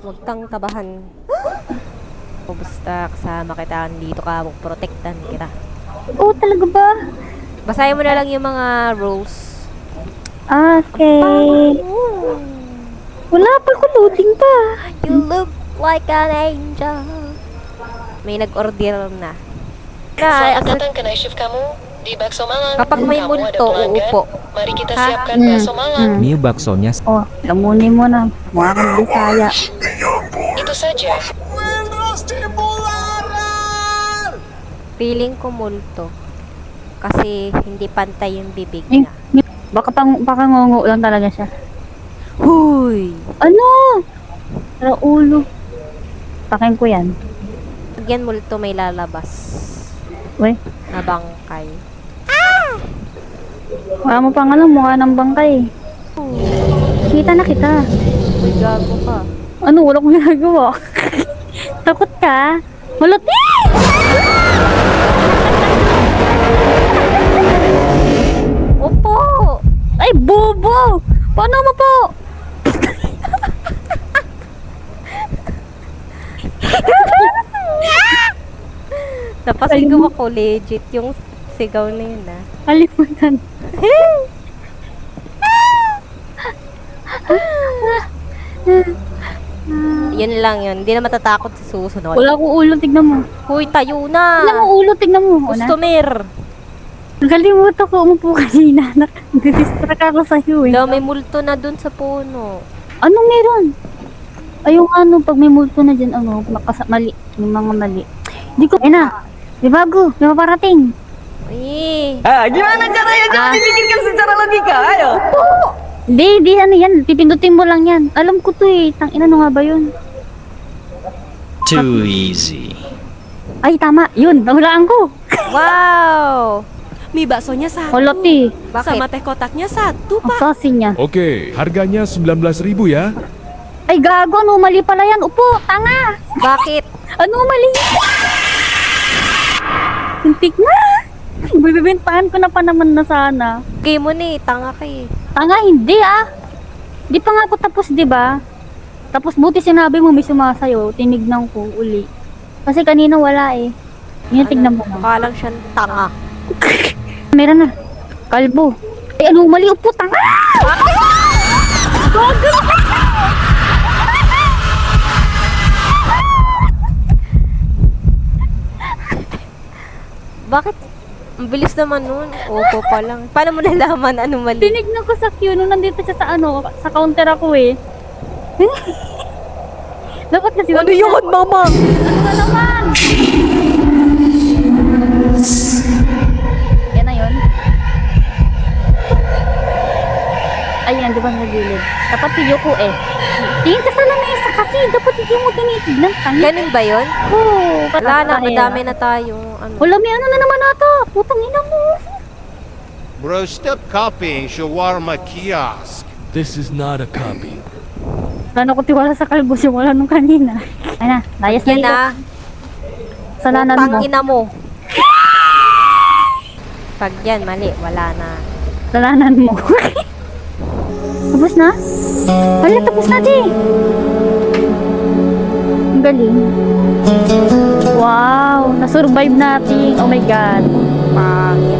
Huwag kang kabahan. Basta kasama kita dito ka, protektan kita. Oo, talaga ba? Basahin mo na lang yung mga rules. Okay. Wala pa ko, loading pa. You look like an angel. May nag-order na. Selamat datang ke night shift kamu di Bakso Malang. Kapag may Kamu ada multo, pelanggan? uupo. Mari kita Ha? siapkan bakso Malang. Mie baksonya Oh, lamunin mo na. Mukha kang Bisaya. Itu saja. Feeling ko multo. Kasi hindi pantay yung bibig Eh, niya. baka ngongo lang talaga siya. Huy! Ano? Tara ulo. Pakin ko yan. Pag yan multo, may lalabas. Uy, Na bangkay. wala mo pang alam, mukha ng bangkay. Kita na kita. Uy, gago ka. Ano, wala kong ginagawa. Takot ka? Malot Opo! Ay, bobo! Paano mo po? Napasigaw ako legit yung sigaw na yun ah. Kalimutan. Yun lang yun. Hindi na matatakot sa susunod. Wala akong ulo, tignan mo. Huy, tayo na! Wala akong ulo, tignan mo. Una. Customer! Nakalimutan ko umupo kanina. Nag-distract ako sa'yo eh. Wala, may multo na dun sa puno. Anong meron? Ay, yung ano, pag may multo na dyan, ano, mali. May mga mali. Hindi ko, ayun na. Di bago, may maparating. Ay! Gimana caranya? Jangan dipikirkan secara logika, ayo. Di, ano yan. Pipindutin mo lang yan. Alam ko to eh. Tangina, ano nga ba yun? too easy. Ay, tama. Yun, nahulaan ko. Wow! Mie baksonya satu. Holoti. Bakit? Sama teh kotaknya satu, Ang Pak. sauce niya. Oke, harganya 19.000 ya. Ay, gago. Ano, mali pala yan. Upo, tanga. Bakit? Ano, mali? Tintik na. Bibibintahan ko na pa naman na sana. Game mo ni, tanga ka eh. Tanga, hindi ah. Di pa nga ako tapos, di ba? Tapos buti sinabi mo may sumasayo. Tinignan ko uli. Kasi kanina wala eh. Yan, tignan mo. Mukha lang siyang tanga. Meron na. Kalbo. Ay, ano, mali. Upo, tanga. Gago. Bakit? Ang bilis naman nun. Opo pa lang. Paano mo nalaman ano mali? Tinignan ko sa queue nung nandito siya sa ano, sa counter ako eh. Dapat kasi Ano yun, mama? Ano na naman? Yan na yun. Ayan, di ba sa gilid? Dapat video ko eh. Tingin ka sa lamesa kasi dapat hindi mo tinitignan. Tangin. Ganun ba yun? Oo. Wala na, madami na tayo. Ano? Wala, may ano na naman ata. Putang ina mo. Bro, stop copying shawarma kiosk. This is not a copy. Wala ko tiwala sa kalbo siya. Wala nung kanina. Ay na, layas na Yan ito. na. Salanan mo. Tangina mo. Pag yan, mali. Wala na. Salanan mo. Tapos na? Wala, tapos na di. Ang galing. Wow, nasurvive natin. Oh my God. Pangit.